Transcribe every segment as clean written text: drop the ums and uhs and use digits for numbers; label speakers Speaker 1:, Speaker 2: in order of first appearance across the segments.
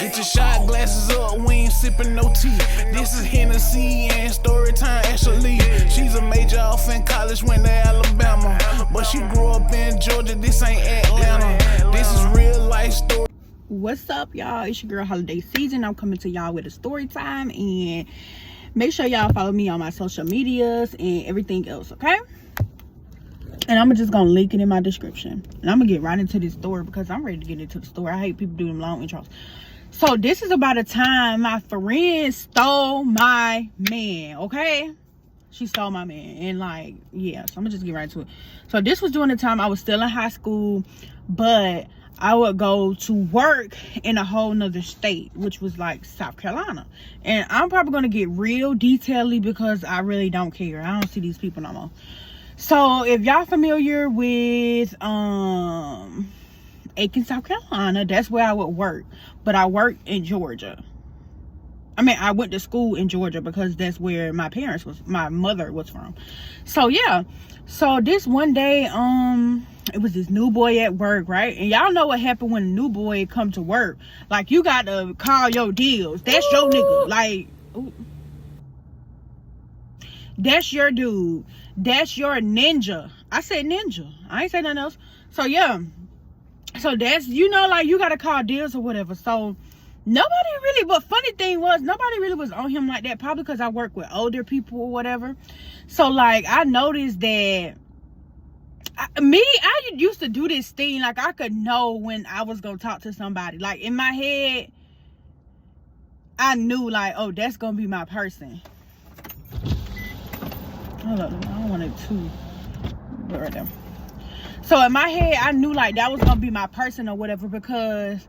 Speaker 1: Get your shot glasses up, we ain't sipping no tea. This is Hennessy and Storytime Ashley. She's a major off in college, went to Alabama, but she grew up in Georgia, this ain't Atlanta. This is real life story.
Speaker 2: What's up, y'all? It's your girl Holiday Season. I'm coming to y'all with a story time, and make sure y'all follow me on my social medias and everything else, okay? And I'm just gonna link it in my description, and I'm gonna get right into this story because I'm ready to get into the story. I hate people doing them long intros. So this is about a time my friend stole my man, okay? She stole my man, and like, yeah, so I'm gonna just get right into it. So this was during the time I was still in high school, but I would go to work in a whole nother state, which was like South Carolina. And I'm probably gonna get real detaily because I really don't care. I don't see these people no more. So if y'all familiar with Aiken, South Carolina, that's where I would work. But I worked in Georgia. I mean, I went to school in Georgia because that's where my mother was from. So yeah. So this one day, it was this new boy at work, right? And y'all know what happened when a new boy come to work. Like, you got to call your deals. That's your nigga. Like, ooh. That's your dude. That's your ninja. I said ninja. I ain't say nothing else. So yeah. So that's, you know, like, you got to call deals or whatever. So nobody really, but funny thing was, nobody really was on him like that. Probably because I work with older people or whatever. So like, I noticed that I used to do this thing. Like, I could know when I was going to talk to somebody. Like, in my head, I knew like, oh, that's going to be my person. Hold up, I don't want it too right there. So in my head, I knew like that was gonna be my person or whatever, because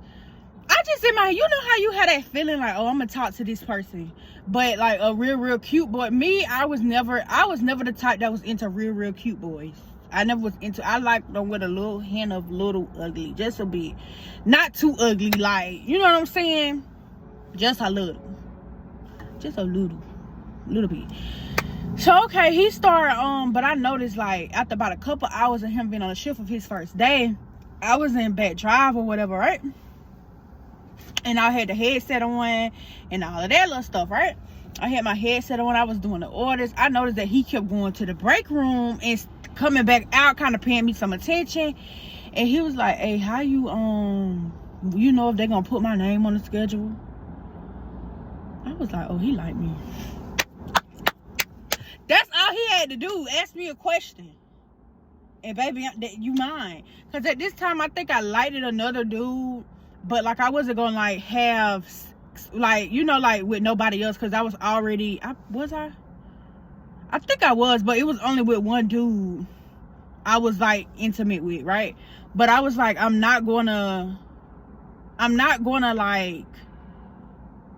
Speaker 2: I just in my, you know how you had that feeling like, oh, I'm gonna talk to this person, but like a real cute boy. Me, I was never the type that was into real cute boys. I never was into. I like them with a little hint of little ugly, just a bit, not too ugly, like, you know what I'm saying, just a little bit. So okay, he started but I noticed like after about a couple hours of him being on the shift of his first day, I was in back drive or whatever, right? And I had the headset on and all of that little stuff, right? I had my headset on, I was doing the orders. I noticed that he kept going to the break room and coming back out, kind of paying me some attention. And he was like, hey, how you you know if they're gonna put my name on the schedule? I was like, oh, he like me. That's all he had to do. Ask me a question. And baby, you mine. Because at this time, I think I lighted another dude. But like, I wasn't going to like have, like, you know, like with nobody else. Because I was already, I think I was. But it was only with one dude I was like intimate with, right? But I was like, I'm not going to like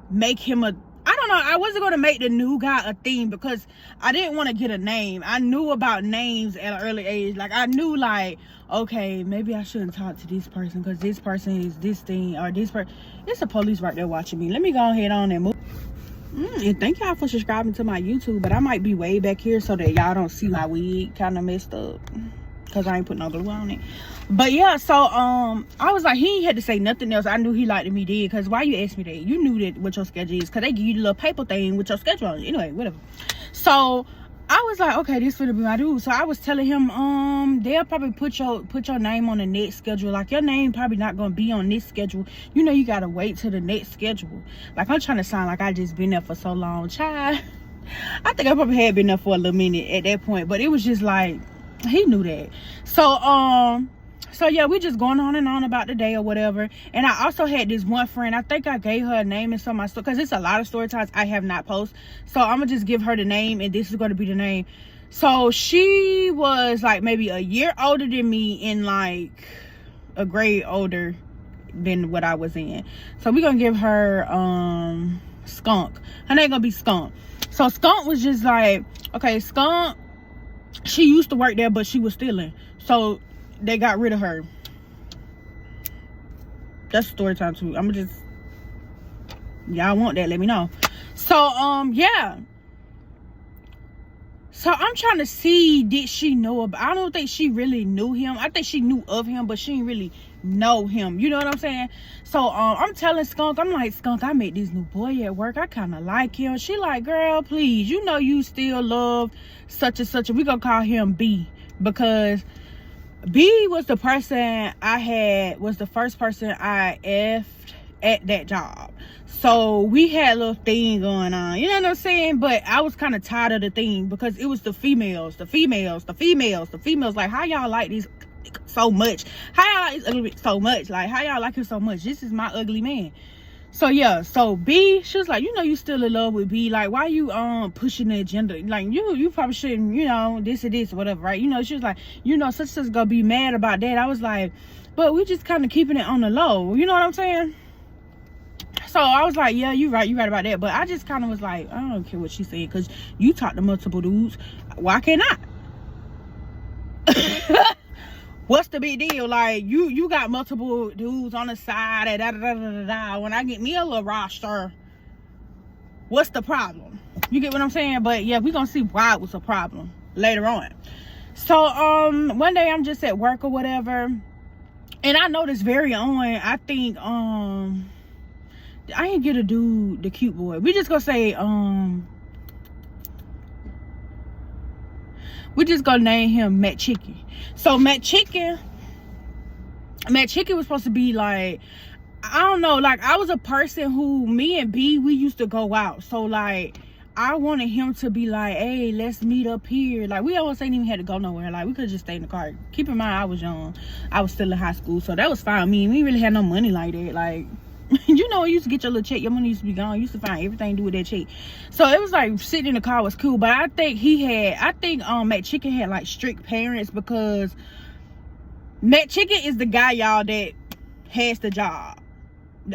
Speaker 2: make him I don't know, I wasn't going to make the new guy a thing because I didn't want to get a name. I knew about names at an early age. Like, I knew like, okay, maybe I shouldn't talk to this person because this person is this thing, or this person. It's the police right there watching me. Let me go ahead on and move. And thank y'all for subscribing to my YouTube, but I might be way back here so that y'all don't see my wig kind of messed up because I ain't put no glue on it. But yeah, so I was like, he ain't had to say nothing else. I knew he liked me dead, because why you asked me that? You knew that what your schedule is, because they give you the little paper thing with your schedule on it. Anyway, whatever. So I was like, okay, this finna be my dude. So I was telling him, they'll probably put your name on the next schedule. Like, your name probably not gonna be on this schedule. You know, you gotta wait till the next schedule. Like, I'm trying to sound like I just been there for so long. Child, I think I probably had been there for a little minute at that point, but it was just like, he knew that. So yeah, we just going on and on about the day or whatever. And I also had this one friend, I think I gave her a name in some of my story, because it's a lot of story times I have not posted. So I'm gonna just give her the name, and this is gonna be the name. So she was like maybe a year older than me, and like a grade older than what I was in. So we're gonna give her Skunk. Her name gonna be Skunk. So Skunk was just like, okay, Skunk, she used to work there, but she was stealing. So they got rid of her. That's story time too. I'm gonna just, y'all want that, let me know. So yeah, so I'm trying to see, did she know about, I don't think she really knew him. I think she knew of him, but she didn't really know him. You know what I'm saying? So I'm telling Skunk, I'm like, Skunk, I met this new boy at work. I kind of like him. She like, girl, please, you know you still love such and such. We gonna call him B, because B was the person was the first person I effed at that job. So we had a little thing going on, you know what I'm saying? But I was kind of tired of the thing, because it was the females. Like, how y'all like these so much? How y'all like this ugly so much? Like, how y'all like him so much? This is my ugly man. So yeah, so B, she was like, you know you still in love with B. Like, why you pushing the agenda? Like, you probably shouldn't, you know, this or this or whatever, right? You know, she was like, you know, such and such gonna be mad about that. I was like, but we just kind of keeping it on the low. You know what I'm saying? So I was like, yeah, you right about that. But I just kind of was like, I don't care what she said, because you talk to multiple dudes. Why can't I? What's the big deal? Like, you got multiple dudes on the side and da. When I get me a little roster, what's the problem? You get what I'm saying? But yeah, we're gonna see why it was a problem later on. So one day I'm just at work or whatever, and I noticed very on, I think I ain't get a dude, the cute boy. We just gonna say we just gonna name him Matt Chicken. So Matt Chicken was supposed to be like, I don't know, like, I was a person who, me and B, we used to go out. So like, I wanted him to be like, hey, let's meet up here. Like, we almost ain't even had to go nowhere. Like, we could just stay in the car. Keep in mind, I was young. I was still in high school, so that was fine. I mean, we really had no money like that. Like, you know, you used to get your little check, your money used to be gone. You used to find everything to do with that check. So it was like, sitting in the car was cool. But I think Matt Chicken had like strict parents, because Matt Chicken is the guy, y'all, that has the job.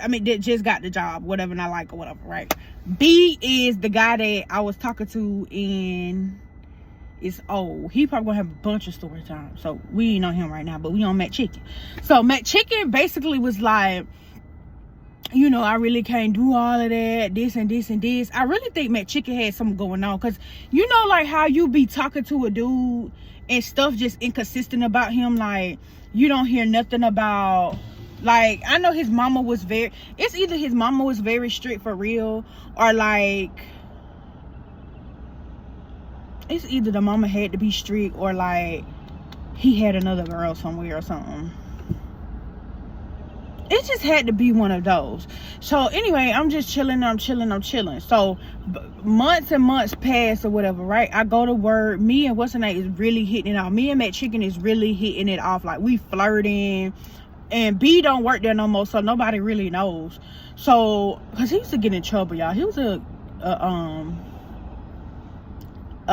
Speaker 2: I mean, that just got the job, whatever, and I like or whatever, right? B is the guy that I was talking to, and it's old. He probably gonna have a bunch of story time. So we ain't on him right now, but we on Matt Chicken. So Matt Chicken basically was like, you know, I really can't do all of that, this and this and this. I really think Matt Chicken had something going on, because you know, like how you be talking to a dude and stuff just inconsistent about him. Like, you don't hear nothing about, like, I know his mama was it's either his mama was very strict for real, or like, it's either the mama had to be strict, or like he had another girl somewhere or something. It just had to be one of those. So anyway, I'm just chilling. So months and months pass or whatever, right? I go to work. Me and what's her name is really hitting it off. Me and Matt Chicken is really hitting it off. Like, we flirting. And B don't work there no more, so nobody really knows. So, because he used to get in trouble, y'all. He was a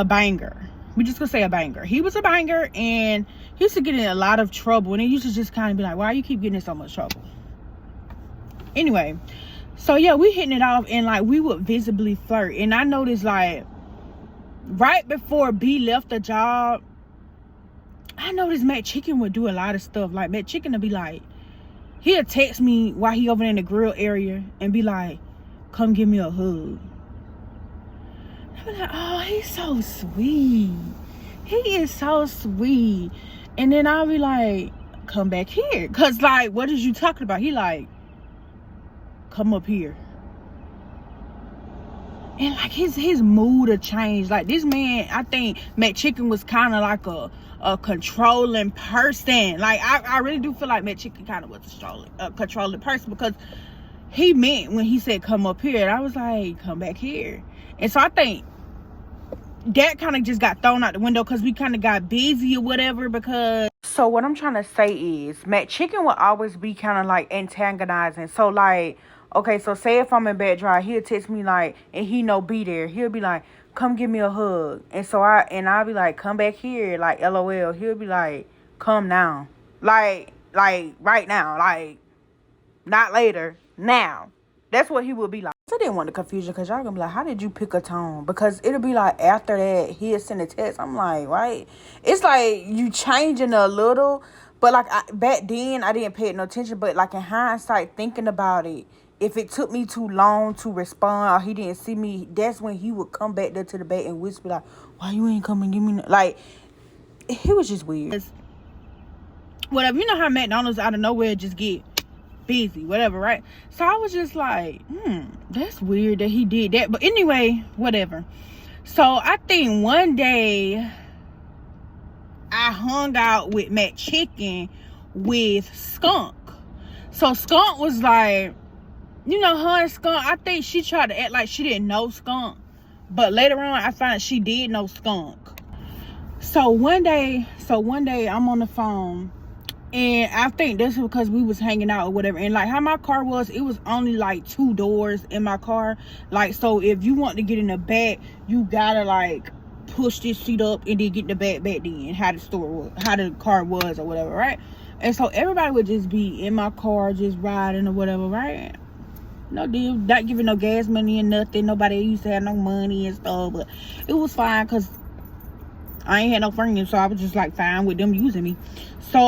Speaker 2: banger. We just gonna say a banger. He was a banger, and he used to get in a lot of trouble. And he used to just kind of be like, why you keep getting in so much trouble? Anyway, so yeah, we hitting it off, and like, we would visibly flirt. And I noticed, like, right before B left the job, I noticed Matt Chicken would do a lot of stuff. Like, Matt Chicken would be like, he'll text me while he over in the grill area and be like, come give me a hug. I'd be like, oh, he's so sweet. He is so sweet. And then I'll be like, come back here. Because, like, what is you talking about? He like, come up here. And like, his mood will change. Like, this man, I think Matt Chicken was kind of like a controlling person. Like, I really do feel like Matt Chicken kind of was a controlling person, because he meant when he said come up here, and I was like, come back here. And so I think that kind of just got thrown out the window, because we kind of got busy or whatever. Because, so what I'm trying to say is, Matt Chicken will always be kind of like antagonizing. So like, okay, so say if I'm in bed dry, he'll text me like, and he know be there. He'll be like, come give me a hug. And so I'll be like, come back here, like, LOL. He'll be like, come now. Like right now. Like, not later. Now. That's what he will be like. I didn't want the confusion, because y'all gonna be like, how did you pick a tone? Because it'll be like, after that, he'll send a text. I'm like, right? It's like you changing a little. But like, back then, I didn't pay no attention. But like, in hindsight, thinking about it, if it took me too long to respond, or he didn't see me, that's when he would come back there to the bed and whisper like, why you ain't come and give me no? Like, he was just weird. whatever. You know how McDonald's out of nowhere just get busy, whatever, right? So I was just like, that's weird that he did that. But anyway, whatever. So I think one day I hung out with Matt Chicken with Skunk. So Skunk was like, you know, her and Skunk, I think she tried to act like she didn't know Skunk, but later on I found out she did know Skunk. So one day I'm on the phone, and I think this was because we was hanging out or whatever, and like how my car was, it was only like 2 doors in my car. Like, so if you want to get in the back, you gotta like push this seat up and then get in the back then, how the car was or whatever, right? And so everybody would just be in my car just riding or whatever, right? No deal, not giving no gas money and nothing. Nobody used to have no money and stuff, but it was fine because I ain't had no friends, so I was just like fine with them using me. So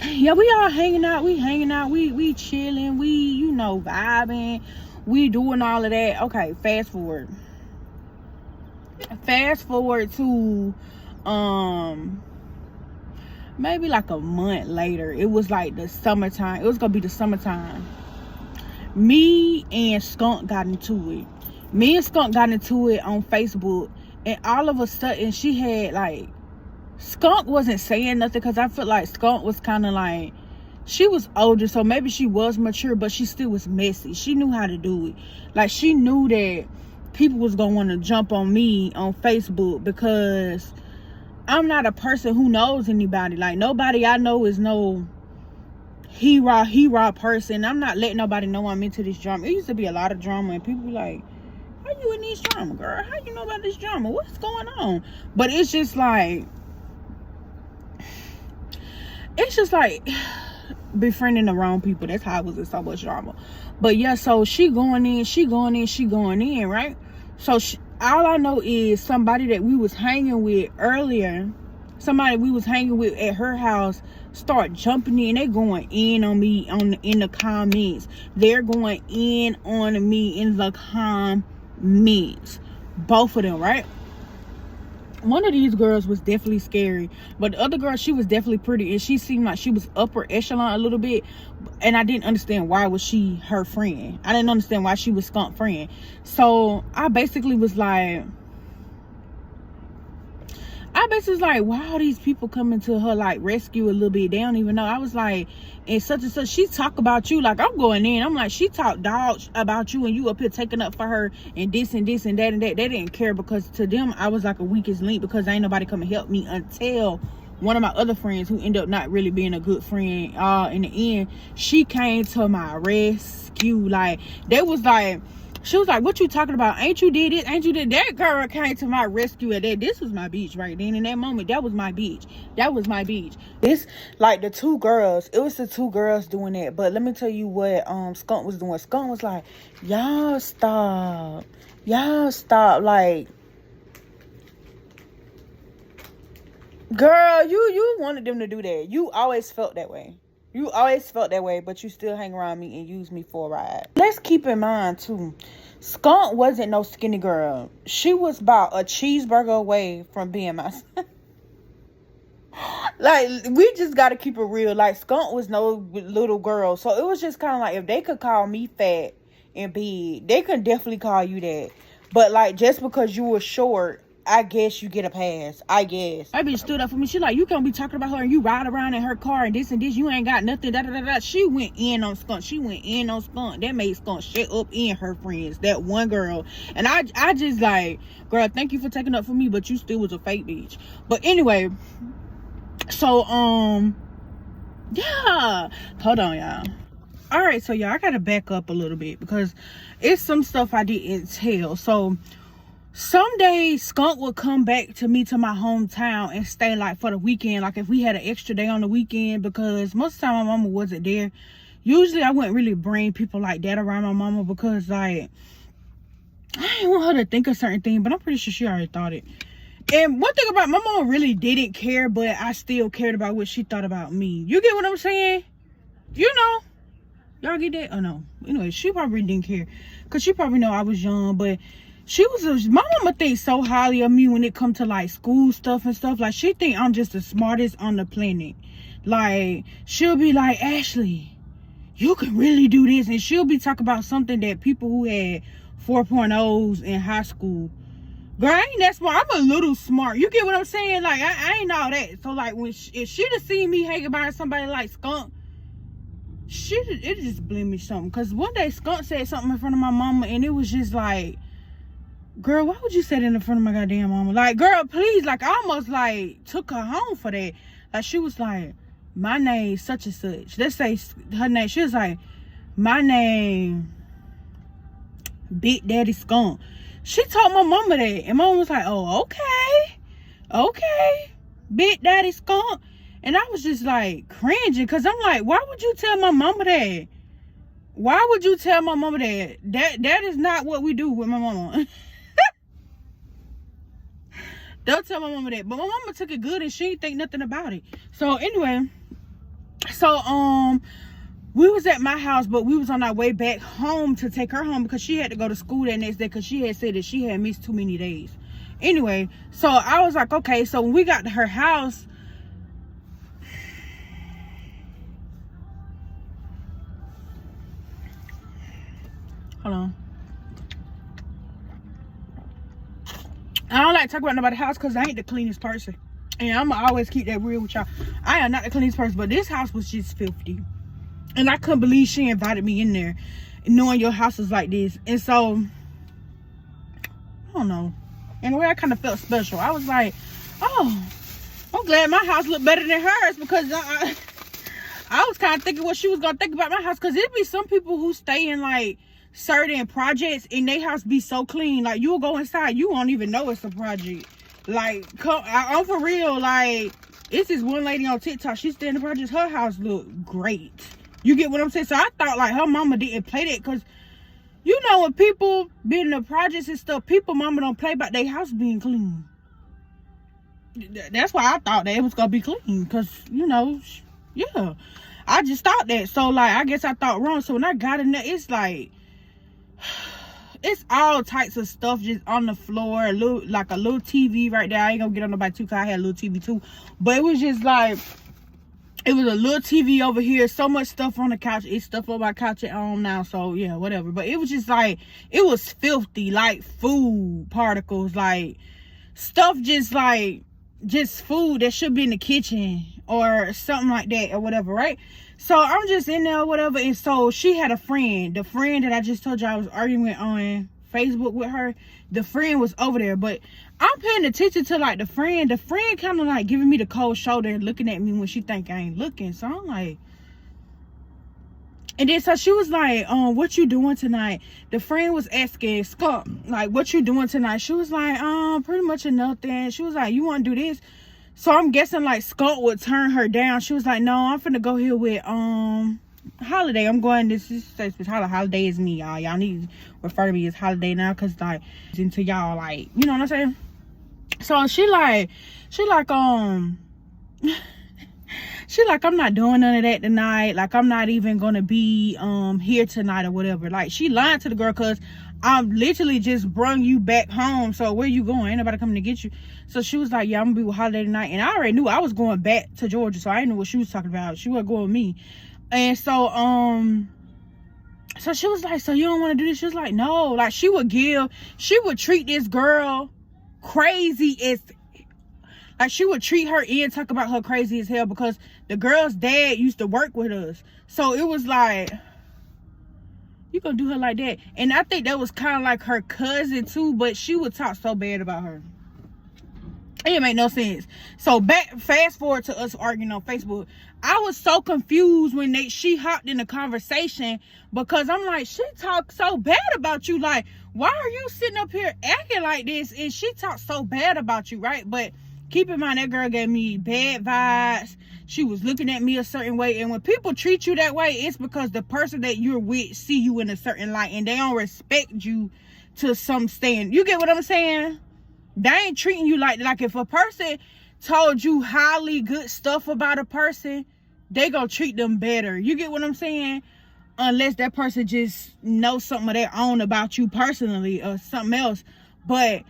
Speaker 2: yeah, we all hanging out, we chilling, we, you know, vibing, we doing all of that. Okay, fast forward to maybe like a month later. It was like the summertime. It was gonna be the summertime. Me and Skunk got into it. On Facebook, and all of a sudden she had like, Skunk wasn't saying nothing because I feel like Skunk was kind of like, she was older, so maybe she was mature, but she still was messy. She knew how to do it. Like, she knew that people was gonna want to jump on me on Facebook because I'm not a person who knows anybody. Like, nobody I know is no hero person. I'm not letting nobody know I'm into this drama. It used to be a lot of drama, and people be like, how you in this drama, girl? How you know about this drama? What's going on? But it's just like befriending the wrong people. That's how I was in so much drama. But yeah, so she going in, right? So all I know is somebody that we was hanging with earlier, somebody we was hanging with at her house, start jumping in. They going in on me in the comments. They're going in on me in the comments. Both of them, right? One of these girls was definitely scary, but the other girl, she was definitely pretty, and she seemed like she was upper echelon a little bit, and I didn't understand why was she her friend. I didn't understand why she was Skunk friend. So I basically was like, why are these people coming to her like rescue a little bit? They don't even know. I was like, and such and such, she talk about you. Like, I'm going in, I'm like, she talk dogs about you, and you up here taking up for her and this and this and that and that. They didn't care, because to them I was like a weakest link, because ain't nobody come and help me until one of my other friends, who ended up not really being a good friend in the end, she came to my rescue. Like, they was like, she was like, what you talking about? Ain't you did it? Ain't you did that? Girl came to my rescue at that. This was my beach right then. In that moment, that was my beach. This, like, the 2 girls, it was the 2 girls doing that. But let me tell you what Skunk was doing. Skunk was like, y'all stop. Like, girl, you wanted them to do that. You always felt that way. But you still hang around me and use me for a ride. Let's keep in mind, too, Skunk wasn't no skinny girl. She was about a cheeseburger away from being my like, we just got to keep it real. Like, Skunk was no little girl. So it was just kind of like, if they could call me fat and big, they could definitely call you that. But, like, just because you were short, I guess you get a pass. I guess. That bitch stood up for me. She like, you can't be talking about her and you ride around in her car and this. You ain't got nothing. She went in on Skunk. That made Skunk shut up in her friends. That one girl. And I just like, girl, thank you for taking up for me, but you still was a fake bitch. But anyway, so yeah. Hold on, y'all. All right, so y'all, I gotta back up a little bit because it's some stuff I didn't tell. So some days Skunk would come back to me to my hometown and stay like for the weekend, like if we had an extra day on the weekend, because most of the time my mama wasn't there. Usually I wouldn't really bring people like that around my mama, because like I didn't want her to think a certain thing, but I'm pretty sure she already thought it. And one thing about my mama, really didn't care, but I still cared about what she thought about me. You get what I'm saying? You know, y'all get that? Oh no. Anyway, she probably didn't care, because she probably know I was young, but my mama thinks so highly of me when it comes to like school stuff and stuff. Like she think I'm just the smartest on the planet. Like she'll be like, Ashley, you can really do this, and she'll be talking about something that people who had 4.0s in high school. Girl, I ain't that smart. I'm a little smart. You get what I'm saying? Like I ain't all that. So like when if she'd have seen me hanging by somebody like Skunk, it just blame me something. Cause one day Skunk said something in front of my mama, and it was just like, girl, why would you say that in front of my goddamn mama? Like, girl, please. Like, I almost like took her home for that. Like, she was like, my name such and such. Let's say her name. She was like, my name Big Daddy Skunk. She told my mama that, and mama was like, oh, okay, Big Daddy Skunk. And I was just like cringing, because I'm like, why would you tell my mama that? Why would you tell my mama that? That is not what we do with my mama. Don't tell my mama that. But my mama took it good, and she didn't think nothing about it. So anyway, we was at my house, but we was on our way back home to take her home because she had to go to school that next day, because she had said that she had missed too many days. Anyway, so I was like, okay. So when we got to her house, hold on. I don't like talking about nobody's house because I ain't the cleanest person. And I'm going to always keep that real with y'all. I am not the cleanest person, but this house was just filthy. And I couldn't believe she invited me in there, knowing your house was like this. And so, I don't know. In a way, I kind of felt special. I was like, oh, I'm glad my house looked better than hers, because I was kind of thinking what she was going to think about my house. Because it'd be some people who stay in like certain projects and their house be so clean. Like, you'll go inside, you won't even know it's a project. Like, I'm for real. Like, it's this one lady on TikTok. She stay in the projects. Her house look great. You get what I'm saying? So I thought like her mama didn't play that, because you know when people be in the projects and stuff, people mama don't play about their house being clean. That's why I thought that it was gonna be clean, because you know, yeah, I just thought that. So like, I guess I thought wrong. So when I got in there, it's like, it's all types of stuff just on the floor. Like a little TV right there. I ain't gonna get on nobody too, because I had a little TV too. But it was just like, it was a little TV over here. So much stuff on the couch. It's stuff on my couch at home now. So yeah, whatever. But it was just like, it was filthy. Like food particles. Like stuff just food that should be in the kitchen or something like that or whatever, right? So I'm just in there or whatever. And so she had a friend. The friend that I just told you I was arguing with on Facebook with her. The friend was over there. But I'm paying attention to like the friend. The friend kind of like giving me the cold shoulder and looking at me when she think I ain't looking. So I'm like, and then so she was like, what you doing tonight? The friend was asking Skunk, like, what you doing tonight? She was like, pretty much nothing. She was like, you want to do this? So I'm guessing like Skunk would turn her down. She was like, no, I'm finna go here with Holiday. I'm going, this is Holiday is me, y'all. Y'all need to refer to me as Holiday now, because like into y'all, like, you know what I'm saying? So she like she like I'm not doing none of that tonight. Like, I'm not even gonna be here tonight or whatever. Like, she lied to the girl, because I'm literally just brung you back home. So where you going? Ain't nobody coming to get you. So she was like, yeah, I'm gonna be with Holiday tonight. And I already knew I was going back to Georgia, so I didn't know what she was talking about. She wasn't going with me. And so so she was like, so you don't want to do this? She was like, no. Like, she would treat this girl crazy as, like, she would treat her and talk about her crazy as hell, because the girl's dad used to work with us. So it was like, you gonna do her like that? And I think that was kind of like her cousin too, but she would talk so bad about her. It didn't make no sense. So fast forward to us arguing on Facebook. I was so confused when she hopped in the conversation, because I'm like, she talked so bad about you. Like, why are you sitting up here acting like this? And she talked so bad about you, right? But keep in mind, that girl gave me bad vibes. She was looking at me a certain way. And when people treat you that way, it's because the person that you're with see you in a certain light, and they don't respect you to some stand. You get what I'm saying? They ain't treating you like if a person told you highly good stuff about a person, they gonna treat them better. You get what I'm saying? unless that person just knows something of their own about you personally or something else. But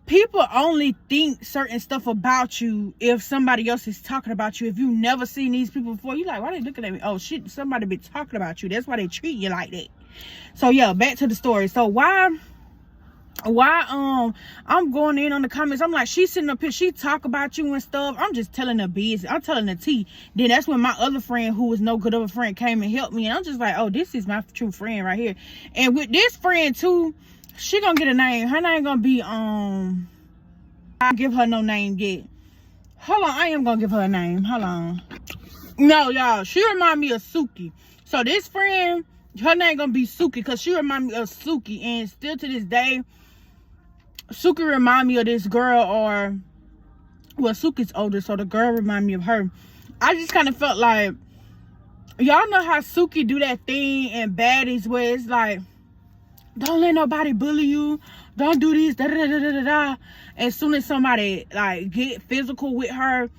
Speaker 2: people only think certain stuff about you if somebody else is talking about you. If you never seen these people before, you like, why they looking at me? Oh shit, somebody been talking about you. That's why they treat you like that. So yeah, back to the story. So why I'm going in on the comments. I'm like, she's sitting up here, she talk about you and stuff. I'm just telling the business. I'm telling the tea. Then that's when my other friend, who was no good of a friend, came and helped me. And I'm just like, oh, this is my true friend right here. And with this friend too, she gonna get a name. Her name gonna be I'll give her no name yet. Hold on, I am gonna give her a name. Hold on. No, y'all, she remind me of Suki. So this friend, her name gonna be Suki, because she remind me of Suki. And still to this day, Suki remind me of this girl, or well, Suki's older, so the girl remind me of her. I just kind of felt like, y'all know how Suki do that thing in Baddies where it's like, don't let nobody bully you, don't do this, da da da da da da. As soon as somebody like get physical with her,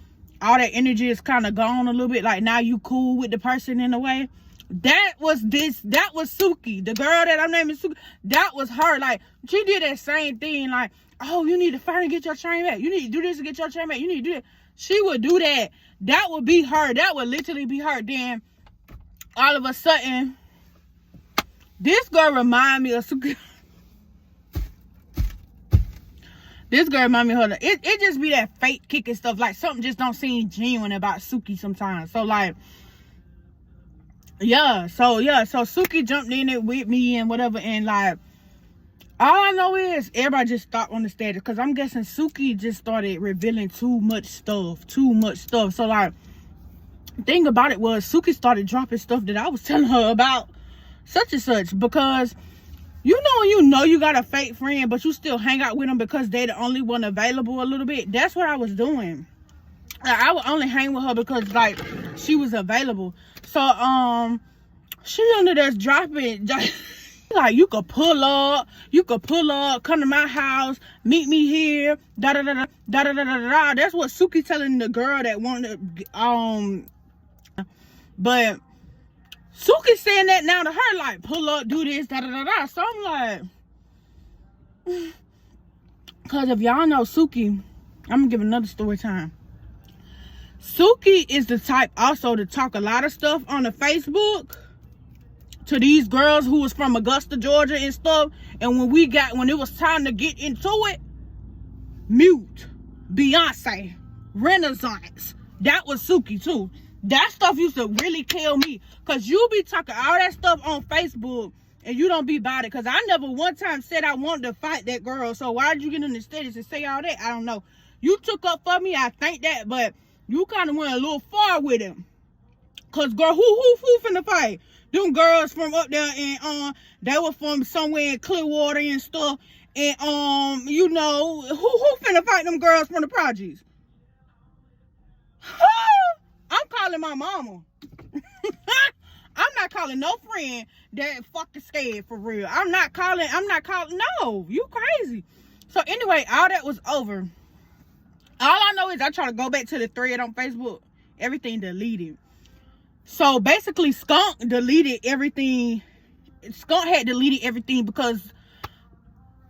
Speaker 2: all that energy is kind of gone a little bit. Like now you cool with the person in a way. That was Suki, the girl that I'm naming Suki. That was her. Like, she did that same thing. Like, oh, you need to finally get your chain back. You need to do this to get your chain back. You need to do that. She would do that. That would be her. That would literally be her. Then, all of a sudden, this girl remind me of Suki. This girl remind me of her. It just be that fake kicking stuff. Like, something just don't seem genuine about Suki sometimes. So, like, so Suki jumped in it with me and whatever, and like, all I know is everybody just stopped on the status, because I'm guessing Suki just started revealing too much stuff. So like, the thing about it was Suki started dropping stuff that I was telling her about such and such, because you know you got a fake friend, but you still hang out with them because they the only one available a little bit. That's what I was doing. Like, I would only hang with her because like she was available. So she under there dropping like, you could pull up, come to my house, meet me here, da da da da da da da da da. That's what Suki telling the girl that wanted but Suki saying that now to her, like, pull up, do this, da da da da. So I'm like, because if y'all know Suki, I'm gonna give another story time. Suki is the type also to talk a lot of stuff on the Facebook to these girls who was from Augusta, Georgia and stuff. And when it was time to get into it, mute, Beyonce, Renaissance. That was Suki too. That stuff used to really kill me, because you be talking all that stuff on Facebook and you don't be about it. Because I never one time said I wanted to fight that girl. So why did you get in the status and say all that? I don't know. You took up for me, I think that, but you kind of went a little far with him. Cause girl, who finna fight? Them girls from up there and they were from somewhere in Clearwater and stuff. And you know, who finna fight them girls from the projects? I'm calling my mama. I'm not calling no friend that fucking scared for real. I'm not calling, no, you crazy. So anyway, all that was over. All I know is I try to go back to the thread on Facebook. Everything deleted. So basically, Skunk deleted everything. Skunk had deleted everything because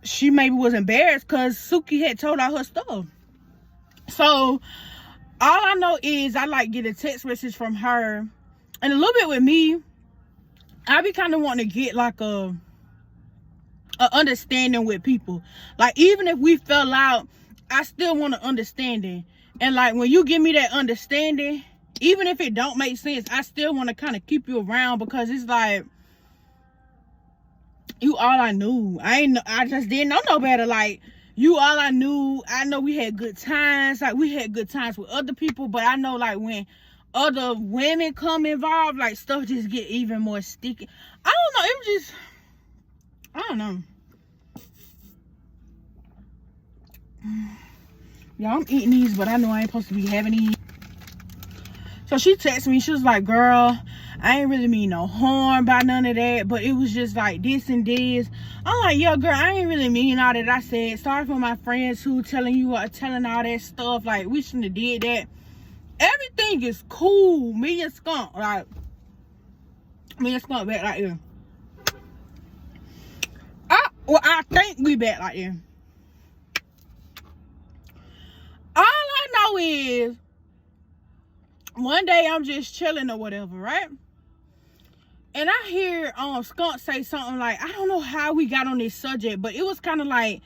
Speaker 2: she maybe was embarrassed because Suki had told all her stuff. So all I know is I like get a text message from her. And a little bit with me, I be kind of wanting to get like a understanding with people. Like, even if we fell out, I still want an understanding. And like, when you give me that understanding, even if it don't make sense, I still want to kind of keep you around, because it's like, you all I knew. I just didn't know no better. Like, you all I knew. I know we had good times. Like, we had good times with other people, but I know like when other women come involved, like, stuff just get even more sticky. I don't know. It was just, I don't know. Y'all, I'm eating these, but I know I ain't supposed to be having these. So she texted me. She was like, girl, I ain't really mean no harm by none of that, but it was just like this and this. I'm like, yo, girl, I ain't really mean all that I said. Sorry for my friends who telling all that stuff. Like, we shouldn't have did that. Everything is cool. Me and Skunk, like, Me and Skunk back like this. I think we back like this. All I know is one day I'm just chilling or whatever, right? And I hear Skunk say something like, I don't know how we got on this subject, but it was kind of like,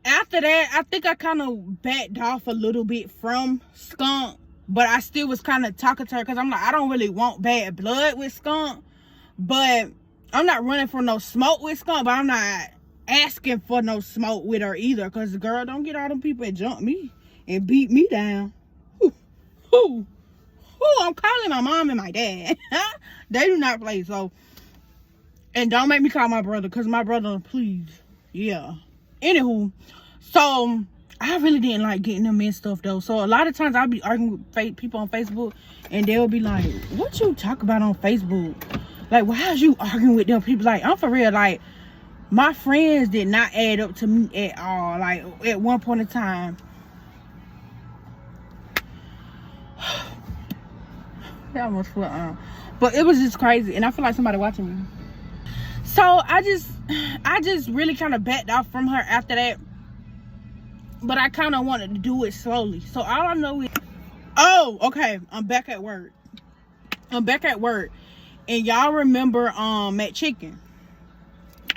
Speaker 2: after that, I think I kind of backed off a little bit from Skunk, but I still was kind of talking to her because I'm like, I don't really want bad blood with Skunk, but I'm not running for no smoke with Skunk, but I'm not asking for no smoke with her either, because the girl don't get all them people that jump me and beat me down. Who? I'm calling my mom and my dad. They do not play, so. And don't make me call my brother, because my brother, please. Yeah. Anywho, so I really didn't like getting them in stuff, though. So a lot of times I'll be arguing with people on Facebook, and they'll be like, what you talk about on Facebook? Like, why is you arguing with them people? Like, I'm for real. Like, my friends did not add up to me at all. Like, at one point in time. That almost flew on. But it was just crazy, and I feel like somebody watching me. So I just really kind of backed off from her after that, but I kind of wanted to do it slowly. So all I know is, oh, okay, I'm back at work. And y'all remember Matt Chicken?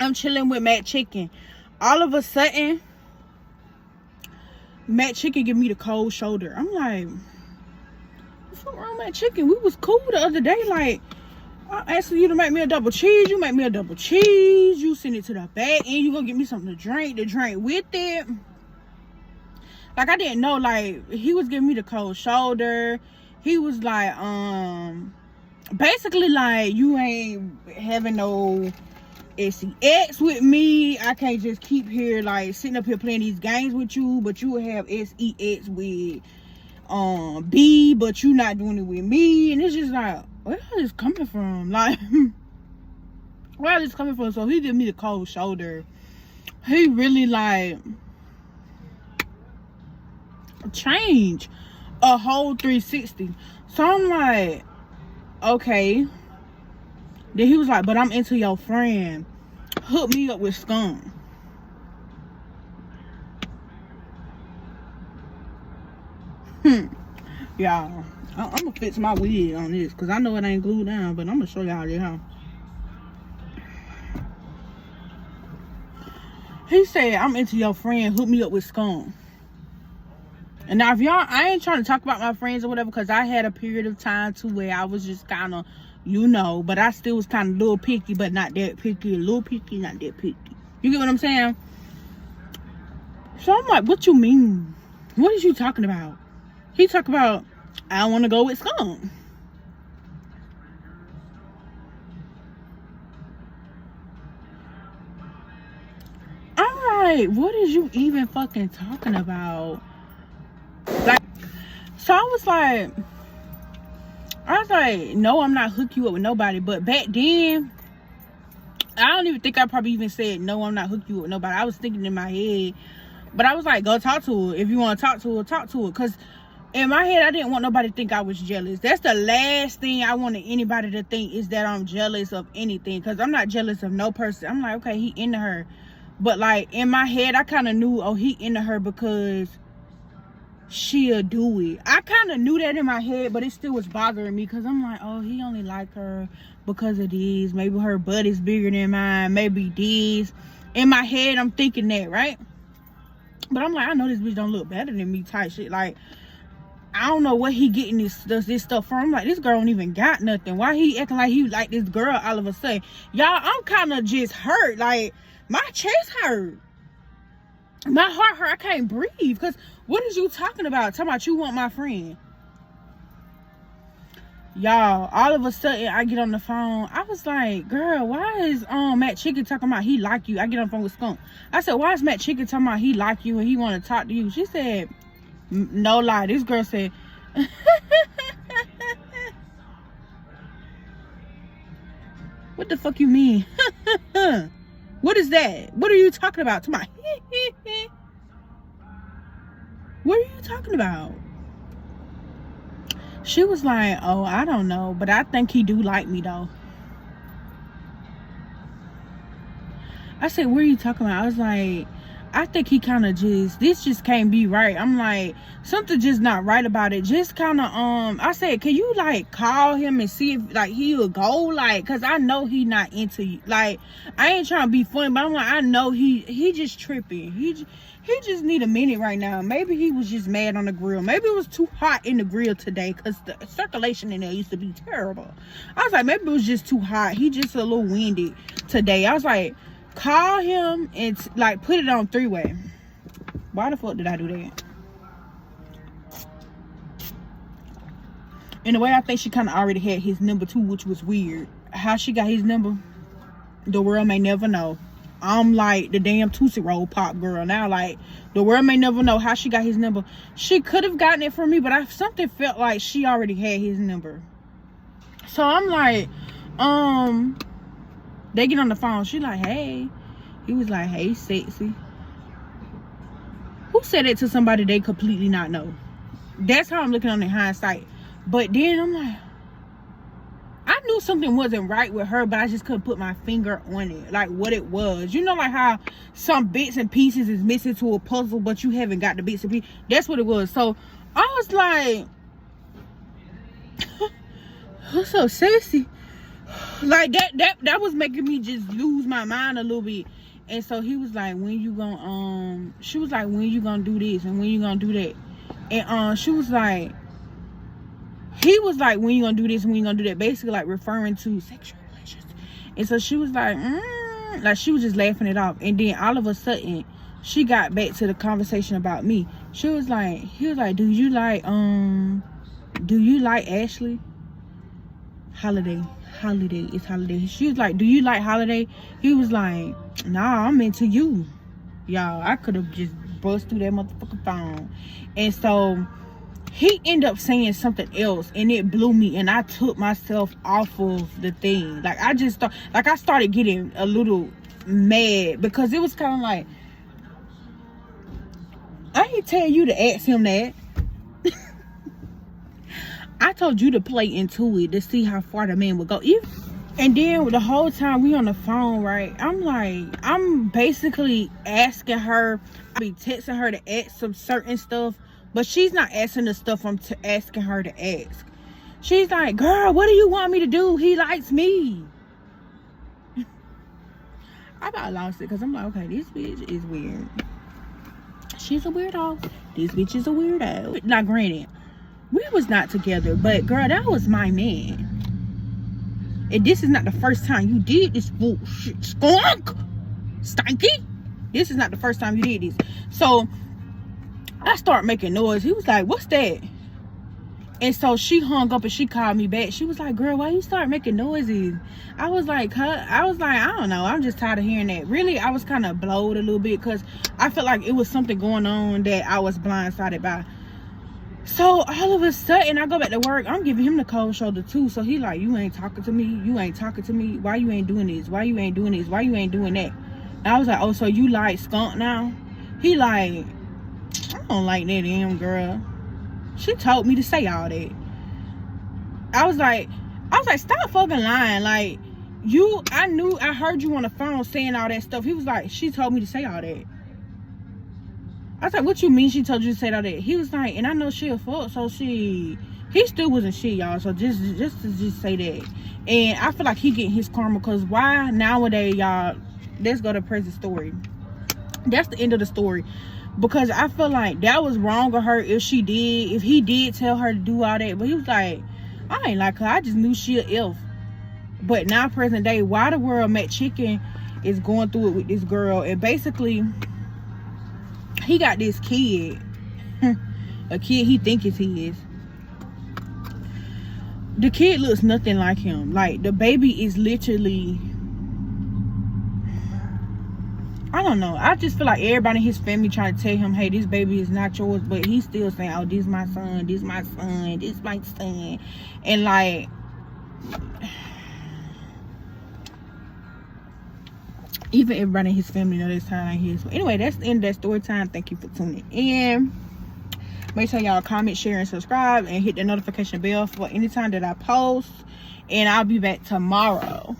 Speaker 2: I'm chilling with Matt Chicken. All of a sudden, Matt Chicken give me the cold shoulder. I'm like, what's wrong with Matt Chicken? We was cool the other day. Like, I asked you to make me a double cheese. You make me a double cheese. You send it to the back, and you gonna get me something to drink with it. Like, I didn't know. Like, he was giving me the cold shoulder. He was like, basically like, you ain't having no sex with me. I can't just keep here like sitting up here playing these games with you, but you will have sex with B, but you not doing it with me. And it's just like, where is this coming from? Like, where is this coming from? So he did me the cold shoulder. He really like changed a whole 360. So I'm like, okay. Then he was like, but I'm into your friend. Hook me up with Skunk. Y'all, I'm gonna fix my wig on this because I know it ain't glued down, but I'm gonna show y'all this, huh? He said, I'm into your friend, hook me up with Skunk. And now if y'all, I ain't trying to talk about my friends or whatever, because I had a period of time too where I was just kind of, you know, but I still was kind of a little picky, but not that picky. A little picky, not that picky. You get what I'm saying? So I'm like, what you mean? What is you talking about? He talk about, I want to go with Skunk. I'm like, what is you even fucking talking about? Like, so I was like, no, I'm not hook you up with nobody. But back then, I don't even think I probably even said, no, I'm not hook you up with nobody. I was thinking in my head, but I was like, go talk to her. If you want to talk to her, talk to her. Because in my head, I didn't want nobody to think I was jealous. That's the last thing I wanted anybody to think, is that I'm jealous of anything. Because I'm not jealous of no person. I'm like, okay, he into her. But like, in my head, I kind of knew, oh, he into her because she'll do it. I kind of knew that in my head, but it still was bothering me because I'm like, oh, he only like her because of this. Maybe her butt is bigger than mine. Maybe this. In my head, I'm thinking that, right? But I'm like, I know this bitch don't look better than me type shit. Like, I don't know where he getting this stuff from. I'm like, this girl don't even got nothing. Why he acting like he like this girl all of a sudden? Y'all, I'm kind of just hurt. Like, my chest hurt. My heart hurt. I can't breathe. Because what is you talking about? Talking about you want my friend. Y'all, all of a sudden, I get on the phone. I was like, girl, why is Matt Chicken talking about he like you? I get on the phone with Skunk. I said, why is Matt Chicken talking about he like you and he want to talk to you? She said, no lie. This girl said, what the fuck you mean? What is that? What are you talking about? To my what are you talking about? She was like, oh, I don't know, but I think he do like me though. I said, what are you talking about? I was like, I think he kind of this just can't be right. I'm like, something just not right about it. Just kind of, I said, can you like call him and see if like he will go? Like, cause I know he not into you. Like, I ain't trying to be funny, but I'm like, I know he just tripping. He just need a minute right now. Maybe he was just mad on the grill. Maybe it was too hot in the grill today because the circulation in there used to be terrible. I was like, maybe it was just too hot. He just a little winded today. I was like, call him and like put it on 3-way. Why the fuck did I do that? In a way, I think she kind of already had his number too, which was weird. How she got his number, the world may never know. I'm like the damn Tootsie Roll Pop girl now. Like, the world may never know how she got his number. She could have gotten it from me, but something felt like she already had his number. So I'm like, they get on the phone. She like, hey. He was like, hey, sexy. Who said it to somebody they completely not know? That's how I'm looking on the hindsight. But then I'm like, I knew something wasn't right with her, but I just couldn't put my finger on it, like what it was. You know, like how some bits and pieces is missing to a puzzle, but you haven't got the bits and pieces. That's what it was. So I was like, what's so sexy? Like that was making me just lose my mind a little bit. And so he was like, when you gonna she was like, when you gonna do this and when you gonna do that? And she was like, he was like, when you gonna do this and when you gonna do that, basically like referring to sexual relations. And so she was like, like she was just laughing it off. And then all of a sudden she got back to the conversation about me. She was like, he was like, do you like Ashley? Holiday, it's Holiday. She was like, do you like Holiday? He was like, nah, I'm into you. Y'all, I could have just bust through that motherfucking phone. And so he ended up saying something else, and it blew me, and I took myself off of the thing. Like, I just thought, like, I started getting a little mad because it was kind of like, I ain't tell you to ask him that. I told you to play into it to see how far the man would go. And then the whole time we on the phone, right? I'm like, I'm basically asking her, I be texting her to ask some certain stuff, but she's not asking the stuff I'm asking her to ask. She's like, girl, what do you want me to do? He likes me. I about lost it because I'm like, okay, this bitch is weird. She's a weirdo. This bitch is a weirdo. Now, granted, we was not together, but girl, that was my man. And this is not the first time you did this bullshit. Skunk! Stinky! This is not the first time you did this. So, I start making noise. He was like, what's that? And so she hung up and she called me back. She was like, girl, why you start making noises? I was like, I don't know. I'm just tired of hearing that. Really, I was kind of blowed a little bit because I felt like it was something going on that I was blindsided by. So all of a sudden I go back to work. I'm giving him the cold shoulder too. So he like, you ain't talking to me. You ain't talking to me. Why you ain't doing this? Why you ain't doing this? Why you ain't doing that? And I was like, oh, so you like skunk now? He like, I don't like that damn girl. She told me to say all that. I was like, stop fucking lying. Like, I heard you on the phone saying all that stuff. He was like, she told me to say all that. I was like, what you mean she told you to say all that? He was like, and I know she a fuck, so he still wasn't shit, y'all. So just say that. And I feel like he getting his karma, because why nowadays, y'all, let's go to present story. That's the end of the story. Because I feel like that was wrong of her if he did tell her to do all that. But he was like, I ain't like her. I just knew she a elf. But now present day, why the world Matt Chicken is going through it with this girl. And basically, he got this kid. A kid he think is his. The kid looks nothing like him. Like, the baby is literally, I don't know. I just feel like everybody in his family trying to tell him, hey, this baby is not yours. But he's still saying, oh, this my son, this my son, this my son. And like, even everybody in his family know this time ain't his. So anyway, that's the end of that story time. Thank you for tuning in. Make sure y'all comment, share, and subscribe, and hit the notification bell for any time that I post. And I'll be back tomorrow.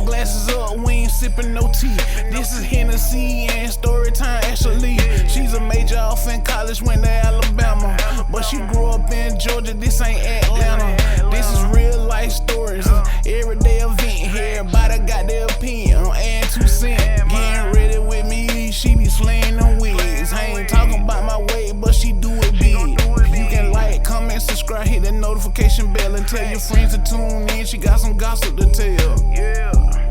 Speaker 1: All glasses up, we ain't sipping no tea. This is Hennessy and Storytime, Ashley. She's a major off in college, went to Alabama, but she grew up in Georgia, this ain't Atlanta. This is real life stories, everyday event. Everybody got their opinion, and 2 cents. Getting ready with me, she be slaying them wigs. I ain't talking about my weight, but she do it big. You can like, comment, subscribe, hit that notification bell, and tell your friends to tune in. She got some gossip to tell. Yeah.